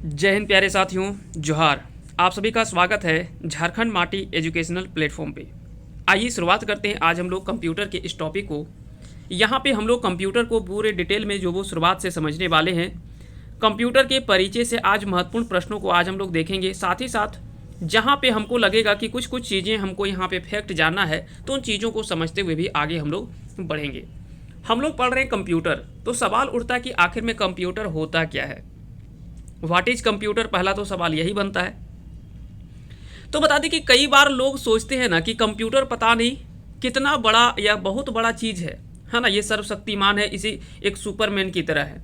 जय हिंद प्यारे साथियों, जोहार। आप सभी का स्वागत है झारखंड माटी एजुकेशनल प्लेटफॉर्म पे। आइए शुरुआत करते हैं आज हम लोग कंप्यूटर के इस टॉपिक को। यहाँ पे हम लोग कंप्यूटर को पूरे डिटेल में जो वो शुरुआत से समझने वाले हैं। कंप्यूटर के परिचय से आज महत्वपूर्ण प्रश्नों को आज हम लोग देखेंगे। साथ ही साथ जहाँ पे हमको लगेगा कि कुछ कुछ चीज़ें हमको यहाँ पे फैक्ट जानना है, तो उन चीज़ों को समझते हुए भी आगे हम लोग बढ़ेंगे। हम लोग पढ़ रहे हैं कंप्यूटर, तो सवाल उठता है कि आखिर में कंप्यूटर होता क्या है। व्हाट इज कंप्यूटर, पहला तो सवाल यही बनता है। तो बता दें कि कई बार लोग सोचते हैं ना कि कंप्यूटर पता नहीं कितना बड़ा या बहुत बड़ा चीज़ है ना, ये सर्वशक्तिमान है, इसी एक सुपरमैन की तरह है,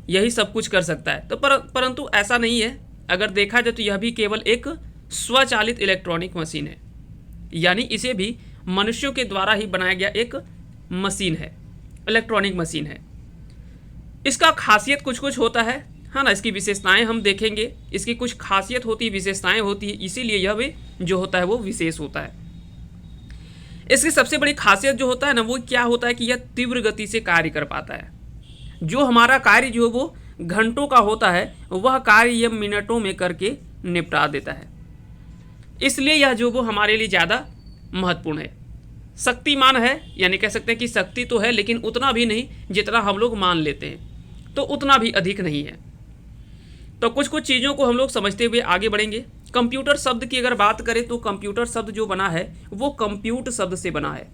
यही सब कुछ कर सकता है। तो परंतु ऐसा नहीं है। अगर देखा जाए तो यह भी केवल एक स्वचालित इलेक्ट्रॉनिक मशीन है, यानी इसे भी मनुष्यों के द्वारा ही बनाया गया एक मशीन है, इलेक्ट्रॉनिक मशीन है। इसका खासियत कुछ कुछ होता है ना, इसकी विशेषताएं हम देखेंगे। इसकी कुछ खासियत होती है, विशेषताएं होती है, इसीलिए यह भी जो होता है वो विशेष होता है। इसकी सबसे बड़ी खासियत जो होता है ना, वो क्या होता है कि यह तीव्र गति से कार्य कर पाता है। जो हमारा कार्य जो वो घंटों का होता है, वह कार्य यह मिनटों में करके निपटा देता है। इसलिए यह जो वो हमारे लिए ज़्यादा महत्वपूर्ण है। शक्तिमान है, यानी कह सकते हैं कि शक्ति तो है, लेकिन उतना भी नहीं जितना हम लोग मान लेते हैं, तो उतना भी अधिक नहीं है। तो कुछ कुछ चीज़ों को हम लोग समझते हुए आगे बढ़ेंगे। कंप्यूटर शब्द की अगर बात करें तो कंप्यूटर शब्द जो बना है वो कंप्यूट शब्द से बना है।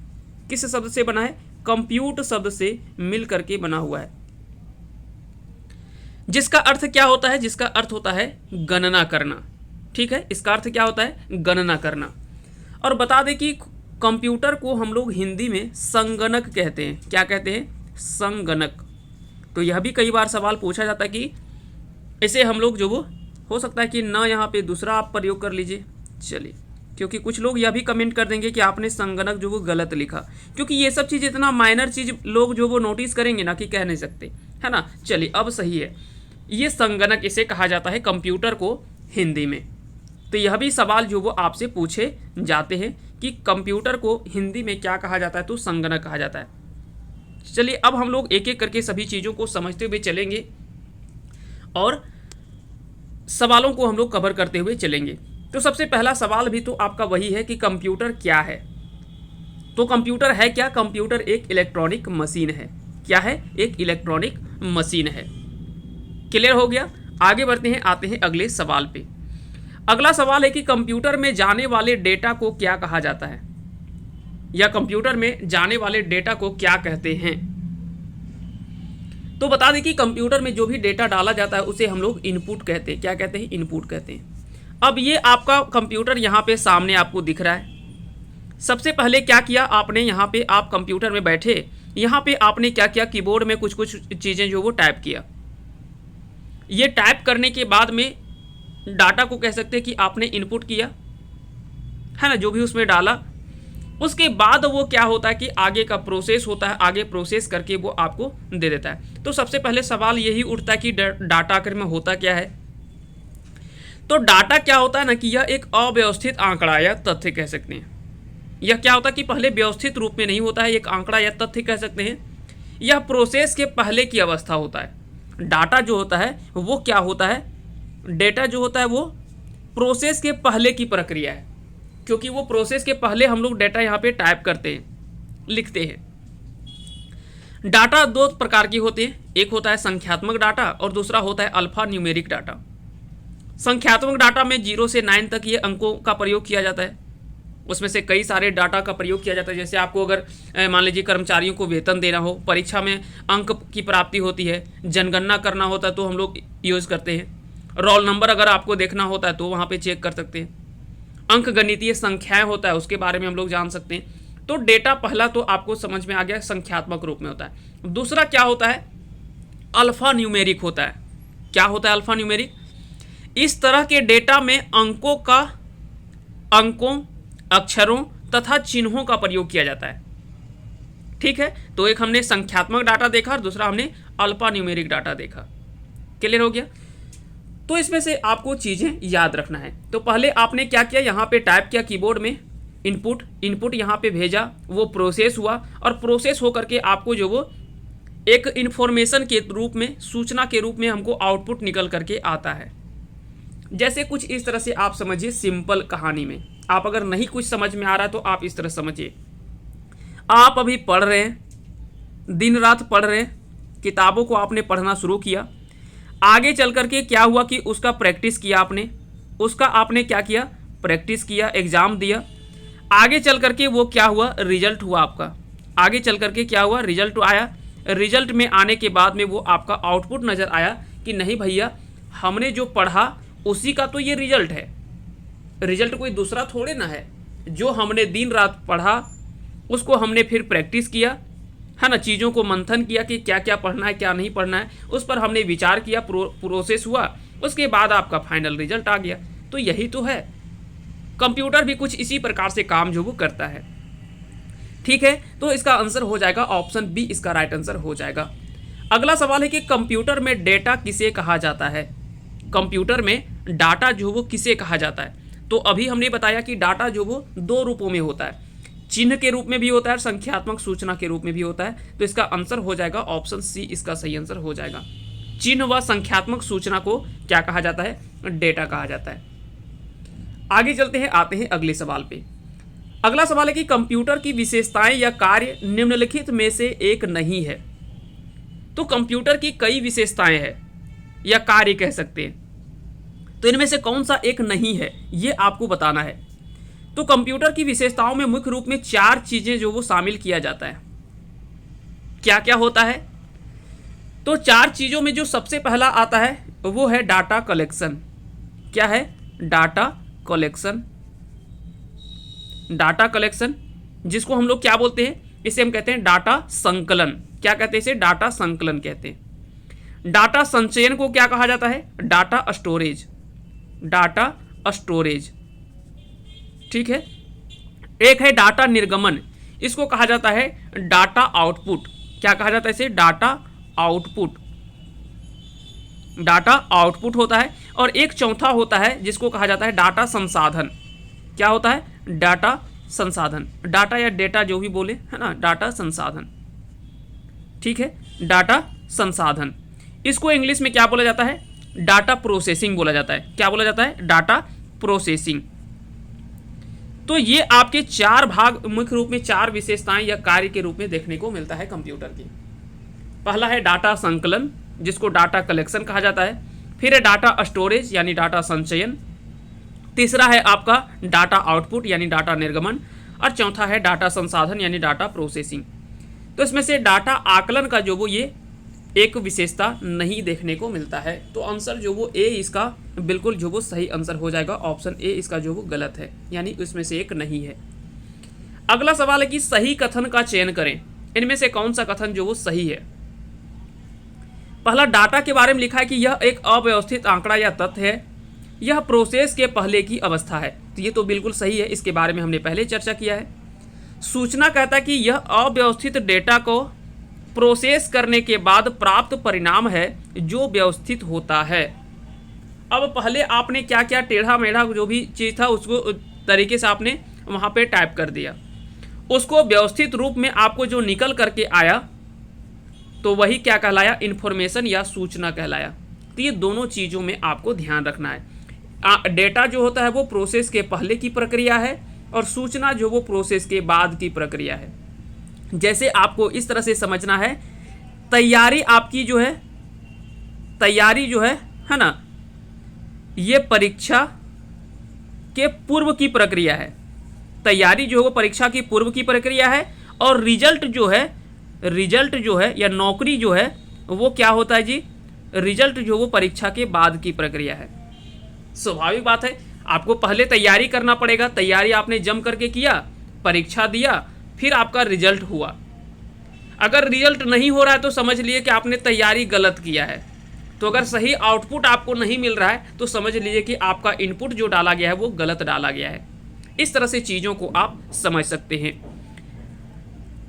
किस शब्द से बना है? कंप्यूट शब्द से मिल करके बना हुआ है, जिसका अर्थ क्या होता है? जिसका अर्थ होता है गणना करना। ठीक है, इसका अर्थ क्या होता है? गणना करना। और बता दें कि कंप्यूटर को हम लोग हिंदी में संगणक कहते हैं। क्या कहते हैं? संगणक। तो यह भी कई बार सवाल पूछा जाता है कि इसे हम लोग जो वो हो सकता है कि ना यहाँ पे दूसरा आप प्रयोग कर लीजिए। चलिए, क्योंकि कुछ लोग यह भी कमेंट कर देंगे कि आपने संगणक जो वो गलत लिखा, क्योंकि ये सब चीज़ इतना माइनर चीज़ लोग जो वो नोटिस करेंगे ना कि कह नहीं सकते, है ना। चलिए, अब सही है, ये संगणक इसे कहा जाता है कंप्यूटर को हिंदी में। तो यह भी सवाल जो वो आपसे पूछे जाते हैं कि कंप्यूटर को हिंदी में क्या कहा जाता है, तो संगणक कहा जाता है। चलिए, अब हम लोग एक एक करके सभी चीज़ों को समझते हुए चलेंगे और सवालों को हम लोग कवर करते हुए चलेंगे। तो सबसे पहला सवाल भी तो आपका वही है कि कंप्यूटर क्या है। तो कंप्यूटर है क्या? कंप्यूटर एक इलेक्ट्रॉनिक मशीन है। क्या है? एक इलेक्ट्रॉनिक मशीन है। क्लियर हो गया? आगे बढ़ते हैं, आते हैं अगले सवाल पे। अगला सवाल है कि कंप्यूटर में जाने वाले डेटा को क्या कहा जाता है, या कंप्यूटर में जाने वाले डेटा को क्या कहते हैं। तो बता दें कि कंप्यूटर में जो भी डेटा डाला जाता है उसे हम लोग इनपुट कहते हैं। क्या कहते हैं? इनपुट कहते हैं। अब ये आपका कंप्यूटर यहाँ पे सामने आपको दिख रहा है। सबसे पहले क्या किया आपने, यहाँ पे आप कंप्यूटर में बैठे, यहाँ पे आपने क्या किया, कीबोर्ड में कुछ कुछ चीज़ें जो वो टाइप किया। ये टाइप करने के बाद में डाटा को कह सकते हैं कि आपने इनपुट किया, है ना, जो भी उसमें डाला। उसके बाद वो क्या होता है कि आगे का प्रोसेस होता है, आगे प्रोसेस करके वो आपको दे देता है। तो सबसे पहले सवाल यही उठता है कि डाटा आखिर में होता क्या है। तो डाटा क्या होता है ना कि यह एक अव्यवस्थित आंकड़ा या तथ्य कह सकते हैं। यह क्या होता है कि पहले व्यवस्थित रूप में नहीं होता है, एक आंकड़ा या तथ्य कह सकते हैं। यह प्रोसेस के पहले की अवस्था होता है। डाटा जो होता है वो क्या होता है? डेटा जो होता है वो प्रोसेस के पहले की प्रक्रिया है, क्योंकि वो प्रोसेस के पहले हम लोग डेटा यहाँ पे टाइप करते हैं, लिखते हैं। डाटा दो प्रकार की होते हैं, एक होता है संख्यात्मक डाटा और दूसरा होता है अल्फा न्यूमेरिक डाटा। संख्यात्मक डाटा में 0 से 9 तक ये अंकों का प्रयोग किया जाता है। उसमें से कई सारे डाटा का प्रयोग किया जाता है। जैसे आपको अगर मान लीजिए कर्मचारियों को वेतन देना हो, परीक्षा में अंक की प्राप्ति होती है, जनगणना करना होता है तो हम लोग यूज़ करते हैं। रोल नंबर अगर आपको देखना होता है तो वहाँ पे चेक कर सकते हैं। अंक गणितीय संख्याएं होता है, उसके बारे में हम लोग जान सकते हैं। तो डेटा पहला तो आपको समझ में आ गया, संख्यात्मक रूप में होता है। दूसरा क्या होता है? अल्फा न्यूमेरिक होता है। क्या होता है अल्फा न्यूमेरिक? इस तरह के डेटा में अंकों, अक्षरों तथा चिन्हों का प्रयोग किया जाता है। ठीक है, तो एक हमने संख्यात्मक डाटा देखा और दूसरा हमने अल्फा न्यूमेरिक डाटा देखा। क्लियर हो गया? तो इसमें से आपको चीज़ें याद रखना है। तो पहले आपने क्या किया, यहाँ पे टाइप किया कीबोर्ड में इनपुट यहाँ पे भेजा, वो प्रोसेस हुआ और प्रोसेस हो करके आपको जो वो एक इन्फॉर्मेशन के रूप में, सूचना के रूप में हमको आउटपुट निकल करके आता है। जैसे कुछ इस तरह से आप समझिए, सिंपल कहानी में आप अगर नहीं कुछ समझ में आ रहा तो आप इस तरह समझिए। आप अभी पढ़ रहे हैं, दिन रात पढ़ रहे हैं, किताबों को आपने पढ़ना शुरू किया, आगे चल करके क्या हुआ कि उसका प्रैक्टिस किया आपने, उसका आपने क्या किया, प्रैक्टिस किया, एग्जाम दिया, आगे चल करके वो क्या हुआ, रिजल्ट हुआ आपका, आगे चल करके क्या हुआ, रिजल्ट आया। रिजल्ट में आने के बाद में वो आपका आउटपुट नज़र आया कि नहीं भैया, हमने जो पढ़ा उसी का तो ये रिजल्ट है, रिजल्ट कोई दूसरा थोड़े ना है। जो हमने दिन रात पढ़ा उसको हमने फिर प्रैक्टिस किया, है ना, चीज़ों को मंथन किया कि क्या क्या पढ़ना है क्या नहीं पढ़ना है, उस पर हमने विचार किया, प्रोसेस हुआ, उसके बाद आपका फाइनल रिजल्ट आ गया। तो यही तो है, कंप्यूटर भी कुछ इसी प्रकार से काम जो वो करता है। ठीक है, तो इसका आंसर हो जाएगा ऑप्शन बी, इसका राइट आंसर हो जाएगा। अगला सवाल है कि कंप्यूटर में डेटा किसे कहा जाता है। कंप्यूटर में डाटा जो वो किसे कहा जाता है। तो अभी हमने बताया कि डाटा जो वो दो रूपों में होता है, चिन्ह के रूप में भी होता है, संख्यात्मक सूचना के रूप में भी होता है। तो इसका आंसर हो जाएगा ऑप्शन सी, इसका सही आंसर हो जाएगा। चिन्ह व संख्यात्मक सूचना को क्या कहा जाता है, डेटा कहा जाता है। आगे चलते हैं, आते हैं अगले सवाल पे। अगला सवाल है कि कंप्यूटर की विशेषताएं या कार्य निम्नलिखित में से एक नहीं है। तो कंप्यूटर की कई विशेषताएं हैं या कार्य कह सकते हैं, तो इनमें से कौन सा एक नहीं है ये आपको बताना है। तो कंप्यूटर की विशेषताओं में मुख्य रूप में 4 चीजें जो वो शामिल किया जाता है। क्या क्या होता है, तो 4 चीजों में जो सबसे पहला आता है वो है डाटा कलेक्शन। क्या है, डाटा कलेक्शन। डाटा कलेक्शन जिसको हम लोग क्या बोलते हैं, इसे हम कहते हैं डाटा संकलन। क्या कहते हैं इसे, डाटा संकलन कहते हैं। डाटा संचयन को क्या कहा जाता है, डाटा स्टोरेज। डाटा स्टोरेज, ठीक है। एक है डाटा निर्गमन, इसको कहा जाता है डाटा आउटपुट। क्या कहा जाता है इसे, डाटा आउटपुट। डाटा आउटपुट होता है। और एक चौथा होता है जिसको कहा जाता है डाटा संसाधन। क्या होता है, डाटा संसाधन। डाटा या डेटा जो भी बोले, है ना, डाटा संसाधन, ठीक है, डाटा संसाधन। इसको इंग्लिश में क्या बोला जाता है, डाटा प्रोसेसिंग बोला जाता है। क्या बोला जाता है, डाटा प्रोसेसिंग। तो ये आपके 4 भाग, मुख्य रूप में 4 विशेषताएं या कार्य के रूप में देखने को मिलता है कंप्यूटर की। पहला है डाटा संकलन जिसको डाटा कलेक्शन कहा जाता है। फिर है डाटा स्टोरेज यानी डाटा संचयन। तीसरा है आपका डाटा आउटपुट यानी डाटा निर्गमन। और चौथा है डाटा संसाधन यानी डाटा प्रोसेसिंग। तो इसमें से डाटा आकलन का जो वो ये एक विशेषता नहीं देखने को मिलता है। तो आंसर जो वो ए इसका बिल्कुल जो वो सही आंसर हो जाएगा। ऑप्शन ए इसका जो वो गलत है, यानी उसमें से एक नहीं है। अगला सवाल है कि सही कथन का चयन करें, इनमें से कौन सा कथन जो वो सही है। पहला, डाटा के बारे में लिखा है कि यह एक अव्यवस्थित आंकड़ा या तथ्य है, यह प्रोसेस के पहले की अवस्था है। तो ये तो बिल्कुल सही है, इसके बारे में हमने पहले चर्चा किया है। सूचना कहता है कि यह अव्यवस्थित डेटा को प्रोसेस करने के बाद प्राप्त परिणाम है जो व्यवस्थित होता है। अब पहले आपने क्या क्या टेढ़ा मेढ़ा जो भी चीज़ था उसको तरीके से आपने वहाँ पे टाइप कर दिया, उसको व्यवस्थित रूप में आपको जो निकल करके आया तो वही क्या कहलाया, इन्फॉर्मेशन या सूचना कहलाया। तो ये दोनों चीज़ों में आपको ध्यान रखना है। डेटा जो होता है वो प्रोसेस के पहले की प्रक्रिया है और सूचना जो वो प्रोसेस के बाद की प्रक्रिया है। जैसे आपको इस तरह से समझना है, तैयारी आपकी जो है, तैयारी जो है ना, ये परीक्षा के पूर्व की प्रक्रिया है। तैयारी जो है वो परीक्षा की पूर्व की प्रक्रिया है। और रिजल्ट जो है या नौकरी जो है वो क्या होता है जी, रिजल्ट जो वो परीक्षा के बाद की प्रक्रिया है। स्वाभाविक बात है, आपको पहले तैयारी करना पड़ेगा। तैयारी आपने जम करके किया, परीक्षा दिया, फिर आपका रिजल्ट हुआ। अगर रिजल्ट नहीं हो रहा है तो समझ लिए कि आपने तैयारी गलत किया है। तो अगर सही आउटपुट आपको नहीं मिल रहा है तो समझ लीजिए कि आपका इनपुट जो डाला गया है वो गलत डाला गया है। इस तरह से चीज़ों को आप समझ सकते हैं।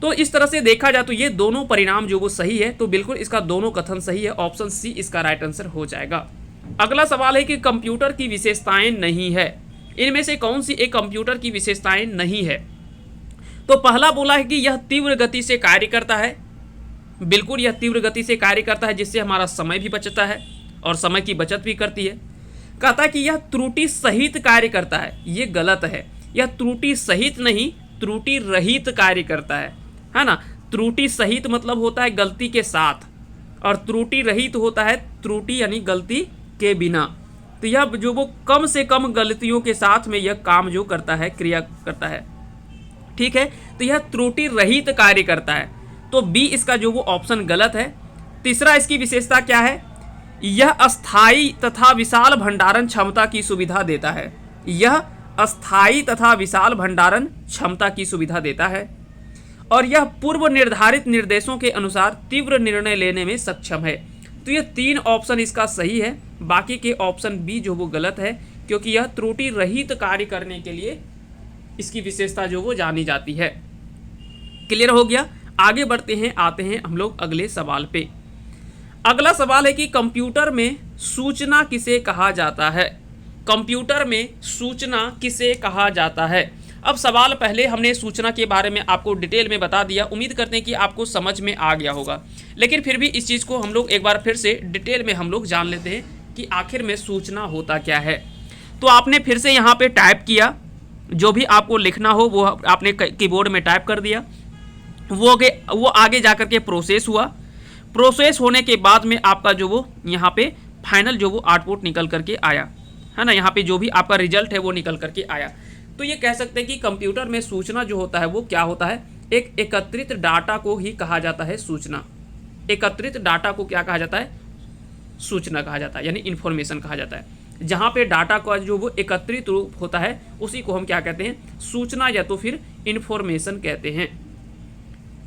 तो इस तरह से देखा जाए तो ये दोनों परिणाम जो वो सही है, तो बिल्कुल इसका दोनों कथन सही है। ऑप्शन सी इसका राइट आंसर हो जाएगा। अगला सवाल है कि कंप्यूटर की विशेषताएं नहीं है, इनमें से कौन सी एक कंप्यूटर की विशेषताएं नहीं है। तो पहला बोला है कि यह तीव्र गति से कार्य करता है, बिल्कुल यह तीव्र गति से कार्य करता है, जिससे हमारा समय भी बचता है और समय की बचत भी करती है। कहता है कि यह त्रुटि सहित कार्य करता है, ये गलत है। यह त्रुटि सहित नहीं, त्रुटि रहित कार्य करता है ना। त्रुटि सहित मतलब होता है गलती के साथ, और त्रुटि रहित होता है त्रुटि यानी गलती के बिना। तो यह जो वो कम से कम गलतियों के साथ में यह काम जो करता है, क्रिया करता है, ठीक है। तो यह त्रुटि रहित कार्य करता है। तो बी इसका जो वो ऑप्शन गलत है। तीसरा इसकी विशेषता क्या है? यह अस्थाई तथा विशाल भंडारण क्षमता की सुविधा देता है। यह अस्थाई तथा विशाल भंडारण क्षमता की सुविधा देता है, और यह पूर्व निर्धारित निर्देशों के अनुसार तीव्र निर्णय लेने में सक्षम है। तो ये 3 ऑप्शन इसका सही है, बाकी के ऑप्शन बी जो वो गलत है, क्योंकि यह त्रुटि रहित कार्य करने के लिए इसकी विशेषता जो वो जानी जाती है। क्लियर हो गया? आगे बढ़ते हैं, आते हैं हम लोग अगले सवाल पे। अगला सवाल है कि कंप्यूटर में सूचना किसे कहा जाता है? कंप्यूटर में सूचना किसे कहा जाता है? अब सवाल पहले हमने सूचना के बारे में आपको डिटेल में बता दिया, उम्मीद करते हैं कि आपको समझ में आ गया होगा, लेकिन फिर भी इस चीज़ को हम लोग एक बार फिर से डिटेल में हम लोग जान लेते हैं कि आखिर में सूचना होता क्या है। तो आपने फिर से यहाँ पे टाइप किया, जो भी आपको लिखना हो वो आपने कीबोर्ड में टाइप कर दिया, वो आगे जा कर के प्रोसेस हुआ। प्रोसेस होने के बाद में आपका जो वो यहाँ पे फाइनल जो वो आउटपुट निकल करके आया है ना, यहाँ पे जो भी आपका रिजल्ट है वो निकल करके आया। तो ये कह सकते हैं कि कंप्यूटर में सूचना जो होता है वो क्या होता है? एक एकत्रित डाटा को ही कहा जाता है सूचना। एकत्रित डाटा को क्या कहा जाता है? सूचना कहा जाता है, यानी इन्फॉर्मेशन कहा जाता है। जहाँ पे डाटा का जो वो एकत्रित रूप होता है उसी को हम क्या कहते हैं? सूचना या तो फिर इन्फॉर्मेशन कहते हैं।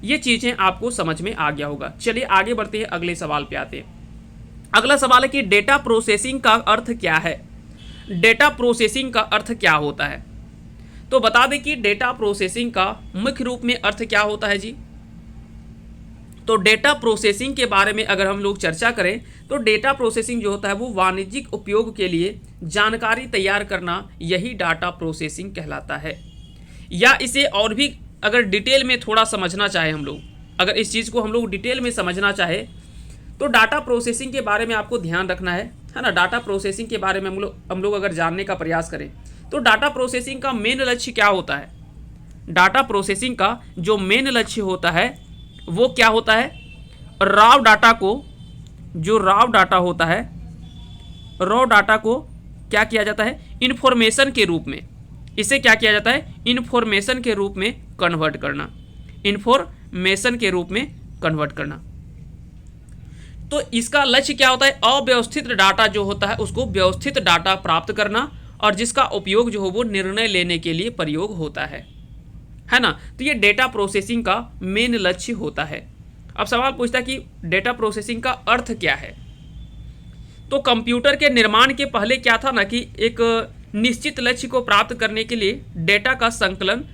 ये चीज़ें आपको समझ में आ गया होगा। चलिए आगे बढ़ते हैं, अगले सवाल पे आते हैं। अगला सवाल है कि डेटा प्रोसेसिंग का अर्थ क्या है? डेटा प्रोसेसिंग का अर्थ क्या होता है? तो बता दें कि डेटा प्रोसेसिंग का मुख्य रूप में अर्थ क्या होता है जी। तो डेटा प्रोसेसिंग के बारे में अगर हम लोग चर्चा करें तो डेटा प्रोसेसिंग जो होता है वो वाणिज्यिक उपयोग के लिए जानकारी तैयार करना, यही डाटा प्रोसेसिंग कहलाता है। या इसे और भी अगर डिटेल में थोड़ा समझना चाहे हम लोग, अगर इस चीज़ को हम लोग डिटेल में समझना चाहे तो डाटा प्रोसेसिंग के बारे में आपको ध्यान रखना है ना। डाटा प्रोसेसिंग के बारे में हम लोग अगर जानने का प्रयास करें तो डाटा प्रोसेसिंग का मेन लक्ष्य क्या होता है? डाटा प्रोसेसिंग का जो मेन लक्ष्य होता है वो क्या होता है? रॉ डाटा को, जो रॉ डाटा होता है, रॉ डाटा को क्या किया जाता है? इन्फॉर्मेशन के रूप में, इसे क्या किया जाता है? इन्फॉर्मेशन के रूप में कन्वर्ट करना, इन्फॉर्मेशन के रूप में कन्वर्ट करना। तो इसका लक्ष्य क्या होता है? अव्यवस्थित डाटा जो होता है उसको व्यवस्थित डाटा प्राप्त करना, और जिसका उपयोग जो हो वो निर्णय लेने के लिए प्रयोग होता है ना। तो ये डेटा प्रोसेसिंग का मेन लक्ष्य होता है। अब सवाल पूछता है कि डेटा प्रोसेसिंग का अर्थ क्या है? तो कंप्यूटर के निर्माण के पहले क्या था ना कि एक निश्चित लक्ष्य को प्राप्त करने के लिए डेटा का संकलन,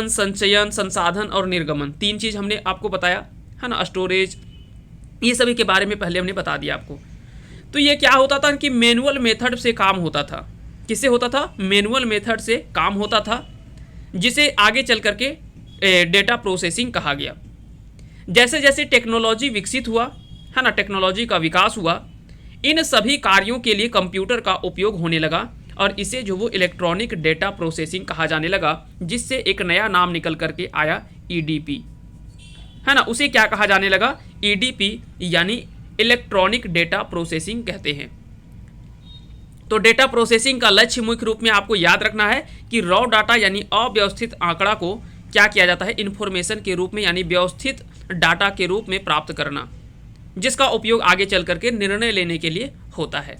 संचयन, संसाधन और निर्गमन, 3 चीज़ हमने आपको बताया है ना। स्टोरेज, ये सभी के बारे में पहले हमने बता दिया आपको। तो ये क्या होता था कि मैनुअल मेथड से काम होता था। किससे होता था? मैनुअल मेथड से काम होता था, जिसे आगे चल करके डेटा प्रोसेसिंग कहा गया। जैसे जैसे टेक्नोलॉजी विकसित हुआ है ना, टेक्नोलॉजी का विकास हुआ, इन सभी कार्यों के लिए कंप्यूटर का उपयोग होने लगा, और इसे जो वो इलेक्ट्रॉनिक डेटा प्रोसेसिंग कहा जाने लगा, जिससे एक नया नाम निकल करके आया ईडीपी है ना। उसे क्या कहा जाने लगा? ईडीपी, यानी इलेक्ट्रॉनिक डेटा प्रोसेसिंग कहते हैं। तो डेटा प्रोसेसिंग का लक्ष्य मुख्य रूप में आपको याद रखना है कि रॉ डाटा यानी अव्यवस्थित आंकड़ा को क्या किया जाता है? इन्फॉर्मेशन के रूप में, यानी व्यवस्थित डाटा के रूप में प्राप्त करना, जिसका उपयोग आगे चल करके निर्णय लेने के लिए होता है।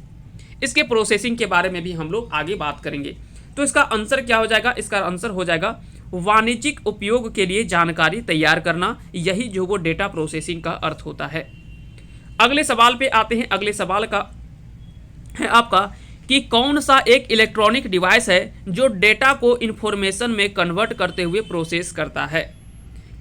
इसके प्रोसेसिंग के बारे में भी हम लोग आगे बात करेंगे। तो इसका आंसर क्या हो जाएगा? इसका आंसर हो जाएगा वाणिज्यिक उपयोग के लिए जानकारी तैयार करना, यही जो वो डेटा प्रोसेसिंग का अर्थ होता है। अगले सवाल पे आते हैं। अगले सवाल का है आपका कि कौन सा एक इलेक्ट्रॉनिक डिवाइस है जो डेटा को इन्फॉर्मेशन में कन्वर्ट करते हुए प्रोसेस करता है?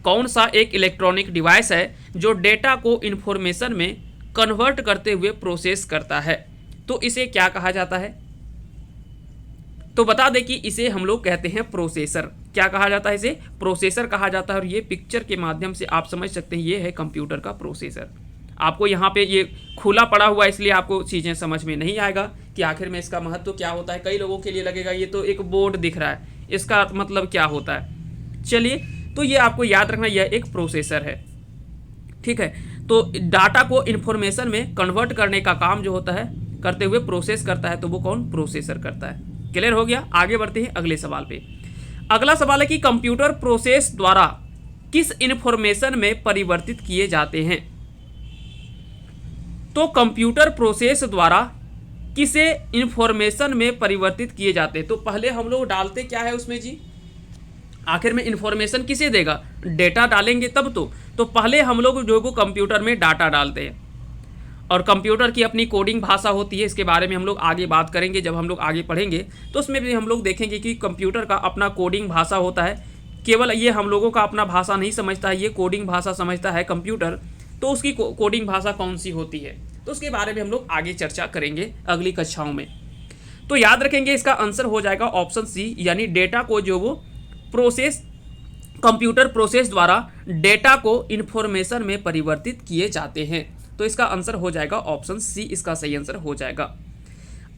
कौन सा एक इलेक्ट्रॉनिक डिवाइस है जो डेटा को इन्फॉर्मेशन में कन्वर्ट करते हुए प्रोसेस करता है? तो इसे क्या कहा जाता है? तो बता दें कि इसे हम लोग कहते हैं प्रोसेसर। क्या कहा जाता है, इसे प्रोसेसर कहा जाता है। और ये पिक्चर के माध्यम से आप समझ सकते हैं ये है कंप्यूटर का प्रोसेसर। आपको यहाँ पे ये खुला पड़ा हुआ है इसलिए आपको चीज़ें समझ में नहीं आएगा कि आखिर में इसका महत्व क्या होता है। कई लोगों के लिए लगेगा ये तो एक बोर्ड दिख रहा है, इसका मतलब क्या होता है। चलिए, तो ये आपको याद रखना, यह एक प्रोसेसर है। ठीक है, तो डाटा को इन्फॉर्मेशन में कन्वर्ट करने का काम जो होता है करते हुए प्रोसेस करता है, तो वो कौन, प्रोसेसर करता है। क्लियर हो गया। आगे बढ़ते हैं अगले सवाल पे। अगला सवाल है कि कंप्यूटर प्रोसेस द्वारा किस इन्फॉर्मेशन में परिवर्तित किए जाते हैं। तो कंप्यूटर प्रोसेस द्वारा किसे इन्फॉर्मेशन में परिवर्तित किए जाते हैं। तो पहले हम लोग डालते क्या है उसमें जी, आखिर में इन्फॉर्मेशन किसे देगा, डेटा डालेंगे तब तो पहले हम लोग जो को कंप्यूटर में डाटा डालते हैं। और कंप्यूटर की अपनी कोडिंग भाषा होती है, इसके बारे में हम लोग आगे बात करेंगे। जब हम लोग आगे पढ़ेंगे तो उसमें भी हम लोग देखेंगे कि कंप्यूटर का अपना कोडिंग भाषा होता है। केवल ये हम लोगों का अपना भाषा नहीं समझता है, ये कोडिंग भाषा समझता है कंप्यूटर। तो उसकी कोडिंग भाषा कौन सी होती है, तो उसके बारे में हम लोग आगे चर्चा करेंगे अगली कक्षाओं में। तो याद रखेंगे इसका आंसर हो जाएगा ऑप्शन सी, यानी डेटा को जो वो प्रोसेस, कंप्यूटर प्रोसेस द्वारा डेटा को इन्फॉर्मेशन में परिवर्तित किए जाते हैं। तो इसका आंसर हो जाएगा ऑप्शन सी, इसका सही आंसर हो जाएगा।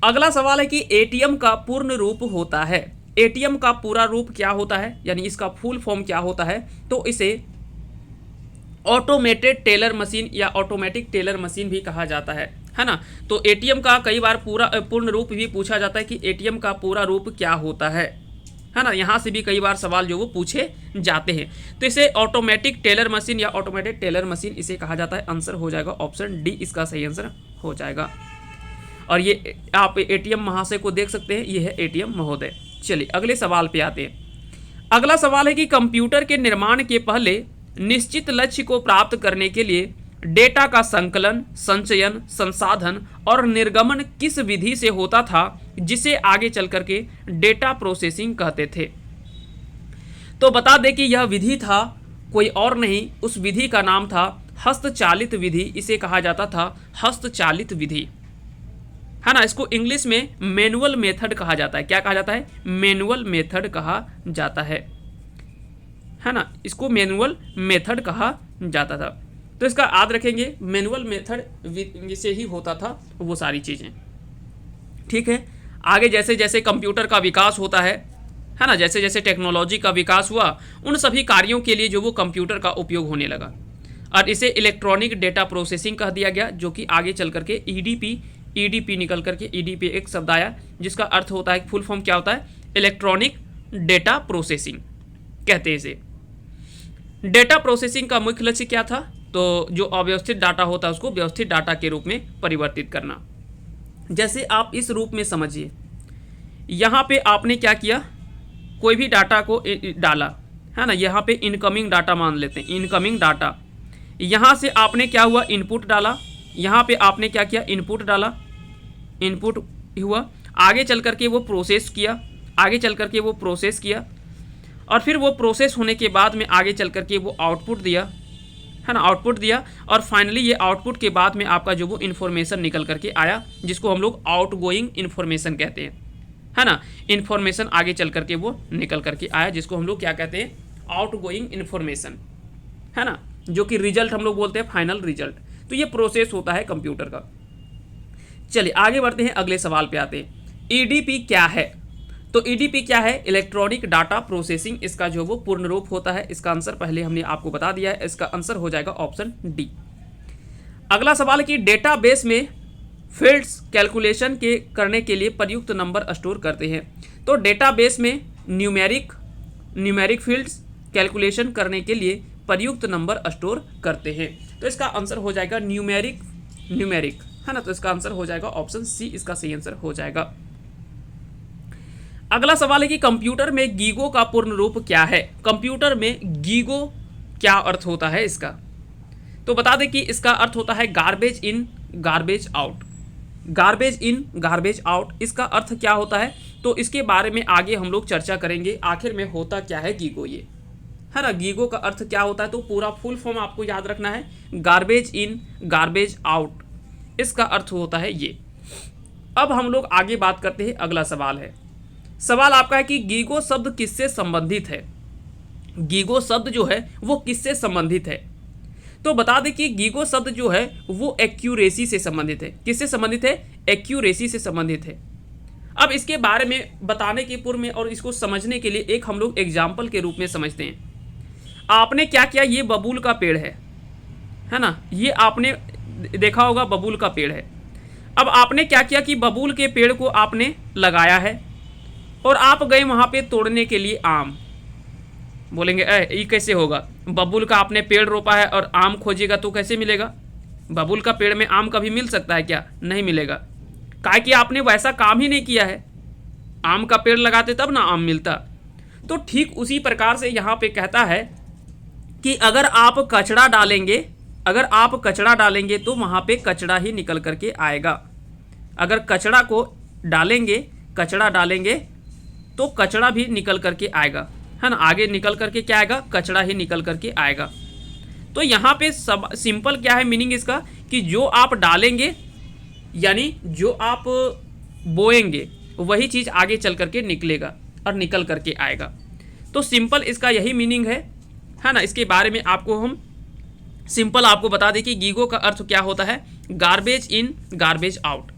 अगला सवाल है कि एटीएम का पूर्ण रूप होता है। एटीएम का पूरा रूप क्या होता है, यानी इसका फुल फॉर्म क्या होता है। तो इसे ऑटोमेटेड टेलर मशीन या ऑटोमेटिक टेलर मशीन भी कहा जाता है ना। तो एटीएम का कई बार पूर्ण रूप भी पूछा जाता है कि एटीएम का पूरा रूप क्या होता है ना। यहाँ से भी कई बार सवाल जो वो पूछे जाते हैं। तो इसे ऑटोमेटिक टेलर मशीन या ऑटोमेटेड टेलर मशीन इसे कहा जाता है। आंसर हो जाएगा ऑप्शन डी, इसका सही आंसर हो जाएगा। और ये आप एटीएम महाशय को देख सकते हैं, ये है एटीएम महोदय। चलिए अगले सवाल पे आते हैं। अगला सवाल है कि कंप्यूटर के निर्माण के पहले निश्चित लक्ष्य को प्राप्त करने के लिए डेटा का संकलन, संचयन, संसाधन और निर्गमन किस विधि से होता था, जिसे आगे चल करके डेटा प्रोसेसिंग कहते थे। तो बता दें कि यह विधि था कोई और नहीं, उस विधि का नाम था हस्तचालित विधि। इसे कहा जाता था हस्तचालित विधि, है ना। इसको इंग्लिश में मैनुअल मेथड कहा जाता है। क्या कहा जाता है, मैनुअल मेथड कहा जाता है ना। इसको मैनुअल मेथड कहा जाता था। तो इसका याद रखेंगे, मैनुअल मेथड से ही होता था वो सारी चीज़ें। ठीक है, आगे जैसे जैसे कंप्यूटर का विकास होता है ना, जैसे जैसे टेक्नोलॉजी का विकास हुआ, उन सभी कार्यों के लिए जो वो कंप्यूटर का उपयोग होने लगा और इसे इलेक्ट्रॉनिक डेटा प्रोसेसिंग कह दिया गया, जो कि आगे चल करके ईडीपी निकल करके ईडीपी एक शब्द आया जिसका अर्थ होता है, फुल फॉर्म क्या होता है, इलेक्ट्रॉनिक डेटा प्रोसेसिंग कहते हैं इसे। डेटा प्रोसेसिंग का मुख्य लक्ष्य क्या था, तो जो अव्यवस्थित डाटा होता है उसको व्यवस्थित डाटा के रूप में परिवर्तित करना। जैसे आप इस रूप में समझिए, यहाँ पे आपने क्या किया, कोई भी डाटा को डाला है ना। यहाँ पे इनकमिंग डाटा मान लेते हैं, इनकमिंग डाटा। यहाँ से आपने क्या हुआ, इनपुट डाला। यहाँ पे आपने क्या किया, इनपुट डाला, इनपुट हुआ। आगे चल करके वो प्रोसेस किया, आगे चल करके वो प्रोसेस किया, और फिर वो प्रोसेस होने के बाद में आगे चल करके वो आउटपुट दिया, है ना, आउटपुट दिया। और फाइनली ये आउटपुट के बाद में आपका जो वो इन्फॉर्मेशन निकल करके आया, जिसको हम लोग आउटगोइंग इन्फॉर्मेशन कहते हैं, है ना। इन्फॉर्मेशन आगे चल करके वो निकल करके आया, जिसको हम लोग क्या कहते हैं, आउटगोइंग इन्फॉर्मेशन, है ना, जो कि रिजल्ट हम लोग बोलते हैं, फाइनल रिजल्ट। तो ये प्रोसेस होता है कंप्यूटर का। चलिए आगे बढ़ते हैं, अगले सवाल पे आते हैं। ईडीपी क्या है। तो ईडीपी क्या है, इलेक्ट्रॉनिक डाटा प्रोसेसिंग, इसका जो वो पूर्ण रूप होता है। इसका आंसर पहले हमने आपको बता दिया है, इसका आंसर हो जाएगा ऑप्शन डी। अगला सवाल है कि डेटाबेस में फील्ड्स कैलकुलेशन के करने के लिए प्रयुक्त नंबर स्टोर करते हैं। तो डेटाबेस में न्यूमेरिक फील्ड्स कैलकुलेशन करने के लिए प्रयुक्त नंबर स्टोर करते हैं। तो इसका आंसर हो जाएगा न्यूमेरिक, है ना। तो इसका आंसर हो जाएगा ऑप्शन सी, इसका सही आंसर हो जाएगा। अगला सवाल है कि कंप्यूटर में गीगो का पूर्ण रूप क्या है। कंप्यूटर में गीगो क्या अर्थ होता है इसका। तो बता दें कि इसका अर्थ होता है garbage in garbage out. Garbage in garbage out, इसका अर्थ क्या होता है, तो इसके बारे में आगे हम लोग चर्चा करेंगे। आखिर में होता क्या है गीगो, ये है ना। गीगो का अर्थ क्या होता है, तो पूरा फुल फॉर्म आपको याद रखना है, गार्बेज इन गार्बेज आउट, इसका अर्थ होता है ये। अब हम लोग आगे बात करते हैं, अगला सवाल है सवाल आपका है कि गीगो शब्द किससे संबंधित है। गीगो शब्द जो है वो किससे संबंधित है। तो बता दें कि गीगो शब्द जो है वो एक्यूरेसी से संबंधित है। किससे संबंधित है? एक्यूरेसी से संबंधित है। अब इसके बारे में बताने के पूर्व में और इसको समझने के लिए एक हम लोग एग्जाम्पल के रूप में समझते हैं। आपने क्या किया, ये बबूल का पेड़ है ना, ये आपने देखा होगा बबूल का पेड़ है। अब आपने क्या किया कि बबूल के पेड़ को आपने लगाया है और आप गए वहाँ पे तोड़ने के लिए आम। बोलेंगे ये कैसे होगा, बबूल का आपने पेड़ रोपा है और आम खोजेगा तो कैसे मिलेगा? बबूल का पेड़ में आम कभी मिल सकता है क्या? नहीं मिलेगा, काहे कि आपने वैसा काम ही नहीं किया है। आम का पेड़ लगाते तब ना आम मिलता। तो ठीक उसी प्रकार से यहाँ पे कहता है कि अगर आप कचरा डालेंगे तो वहाँ पे कचरा ही निकल करके आएगा। अगर कचरा डालेंगे तो कचरा भी निकल करके आएगा, है ना। आगे निकल करके क्या आएगा? कचरा ही निकल करके आएगा। तो यहाँ पे सब सिंपल क्या है मीनिंग इसका कि जो आप डालेंगे यानी जो आप बोएंगे वही चीज़ आगे चल करके निकलेगा और निकल करके आएगा। तो सिंपल इसका यही मीनिंग है ना। इसके बारे में आपको हम सिंपल आपको बता दें कि गीगो का अर्थ क्या होता है, garbage in garbage out.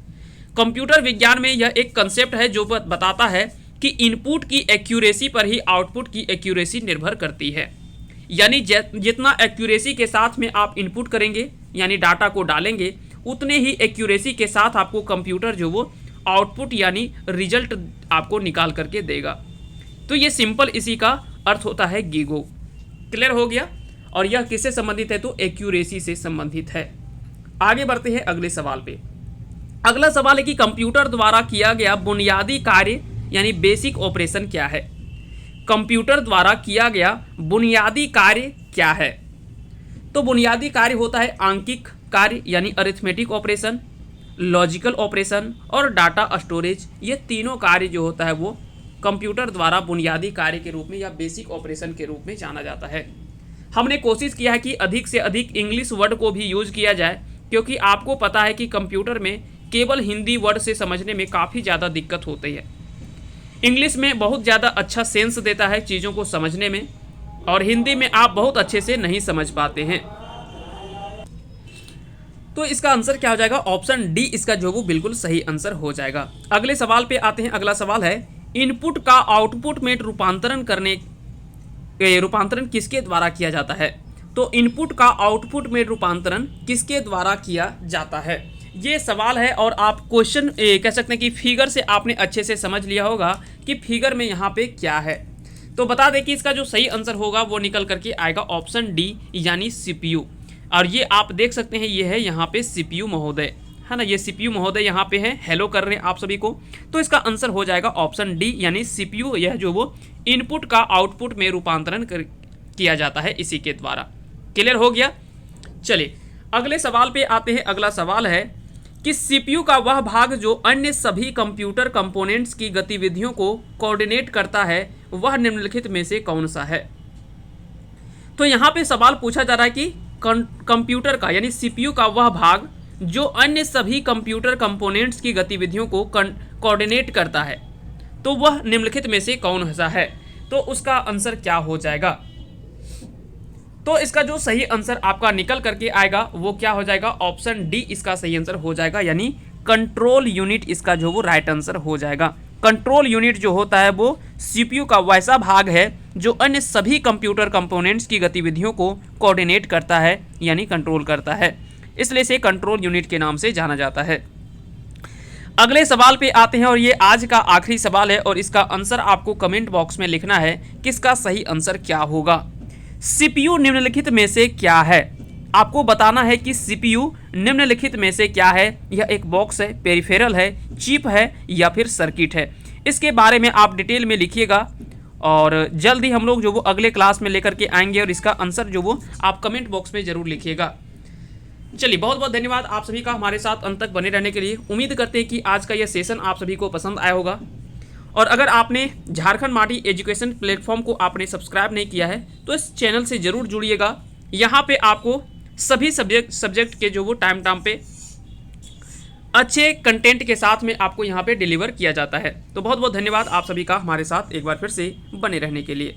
Computer विज्ञान में यह एक कंसेप्ट है जो बताता है कि इनपुट की एक्यूरेसी पर ही आउटपुट की एक्यूरेसी निर्भर करती है। यानी जितना एक्यूरेसी के साथ में आप इनपुट करेंगे यानी डाटा को डालेंगे, उतने ही एक्यूरेसी के साथ आपको कंप्यूटर जो वो आउटपुट यानी रिजल्ट आपको निकाल करके देगा। तो ये सिंपल इसी का अर्थ होता है गीगो। क्लियर हो गया? और यह किससे संबंधित है? तो एक्यूरेसी से संबंधित है। आगे बढ़ते हैं अगले सवाल पे। अगला सवाल है कि कंप्यूटर द्वारा किया गया बुनियादी कार्य यानी बेसिक ऑपरेशन क्या है। कंप्यूटर द्वारा किया गया बुनियादी कार्य क्या है? तो बुनियादी कार्य होता है आंकिक कार्य यानी अरिथमेटिक ऑपरेशन, लॉजिकल ऑपरेशन और डाटा स्टोरेज। ये तीनों कार्य जो होता है वो कंप्यूटर द्वारा बुनियादी कार्य के रूप में या बेसिक ऑपरेशन के रूप में जाना जाता है। हमने कोशिश किया है कि अधिक से अधिक इंग्लिश वर्ड को भी यूज किया जाए, क्योंकि आपको पता है कि कंप्यूटर में केवल हिंदी वर्ड से समझने में काफ़ी ज़्यादा दिक्कत होती है। इंग्लिश में बहुत ज़्यादा अच्छा सेंस देता है चीज़ों को समझने में, और हिंदी में आप बहुत अच्छे से नहीं समझ पाते हैं। तो इसका आंसर क्या हो जाएगा? ऑप्शन डी इसका जो वो बिल्कुल सही आंसर हो जाएगा। अगले सवाल पे आते हैं। अगला सवाल है इनपुट का आउटपुट में रूपांतरण किसके द्वारा किया जाता है। तो इनपुट का आउटपुट में रूपांतरण किसके द्वारा किया जाता है, ये सवाल है। और आप क्वेश्चन कह सकते हैं कि फिगर से आपने अच्छे से समझ लिया होगा कि फिगर में यहाँ पे क्या है। तो बता दें कि इसका जो सही आंसर होगा वो निकल करके आएगा ऑप्शन डी यानी सीपीयू। और ये आप देख सकते हैं ये है यहाँ पे सीपीयू महोदय, है ना। ये सीपीयू महोदय यहाँ पे है, हेलो कर रहे हैं आप सभी को। तो इसका आंसर हो जाएगा ऑप्शन डी यानी सीपीयू। यह जो वो इनपुट का आउटपुट में रूपांतरण किया जाता है इसी के द्वारा। क्लियर हो गया? चलिए अगले सवाल पे आते हैं। अगला सवाल है कि सीपीयू का वह भाग जो अन्य सभी कंप्यूटर कंपोनेंट्स की गतिविधियों को कोऑर्डिनेट करता है वह निम्नलिखित में से कौन सा है। तो यहाँ पे सवाल पूछा जा रहा है कि कंप्यूटर का यानी सीपीयू का वह भाग जो अन्य सभी कंप्यूटर कंपोनेंट्स की गतिविधियों को कोऑर्डिनेट करता है, तो वह निम्नलिखित में से कौन सा है। तो उसका आंसर क्या हो जाएगा? तो इसका जो सही आंसर आपका निकल करके आएगा वो क्या हो जाएगा? ऑप्शन डी इसका सही आंसर हो जाएगा यानी कंट्रोल यूनिट इसका जो वो राइट आंसर हो जाएगा। कंट्रोल यूनिट जो होता है वो सीपीयू का वैसा भाग है जो अन्य सभी कंप्यूटर कंपोनेंट्स की गतिविधियों को कोऑर्डिनेट करता है यानी कंट्रोल करता है, इसलिए इसे कंट्रोल यूनिट के नाम से जाना जाता है। अगले सवाल पे आते हैं और ये आज का आखिरी सवाल है और इसका आंसर आपको कमेंट बॉक्स में लिखना है किसका सही आंसर क्या होगा। सीपीयू निम्नलिखित में से क्या है? आपको बताना है कि सीपीयू निम्नलिखित में से क्या है। यह एक बॉक्स है, पेरिफेरल है, चिप है या फिर सर्किट है। इसके बारे में आप डिटेल में लिखिएगा और जल्द ही हम लोग जो वो अगले क्लास में लेकर के आएंगे और इसका आंसर जो वो आप कमेंट बॉक्स में ज़रूर लिखिएगा। चलिए बहुत बहुत धन्यवाद आप सभी का हमारे साथ अंत तक बने रहने के लिए। उम्मीद करते हैं कि आज का यह सेशन आप सभी को पसंद आया होगा। और अगर आपने झारखंड माटी एजुकेशन प्लेटफॉर्म को आपने सब्सक्राइब नहीं किया है तो इस चैनल से ज़रूर जुड़िएगा। यहाँ पे आपको सभी सब्जेक्ट के जो वो टाइम पे अच्छे कंटेंट के साथ में आपको यहाँ पे डिलीवर किया जाता है। तो बहुत बहुत धन्यवाद आप सभी का हमारे साथ एक बार फिर से बने रहने के लिए।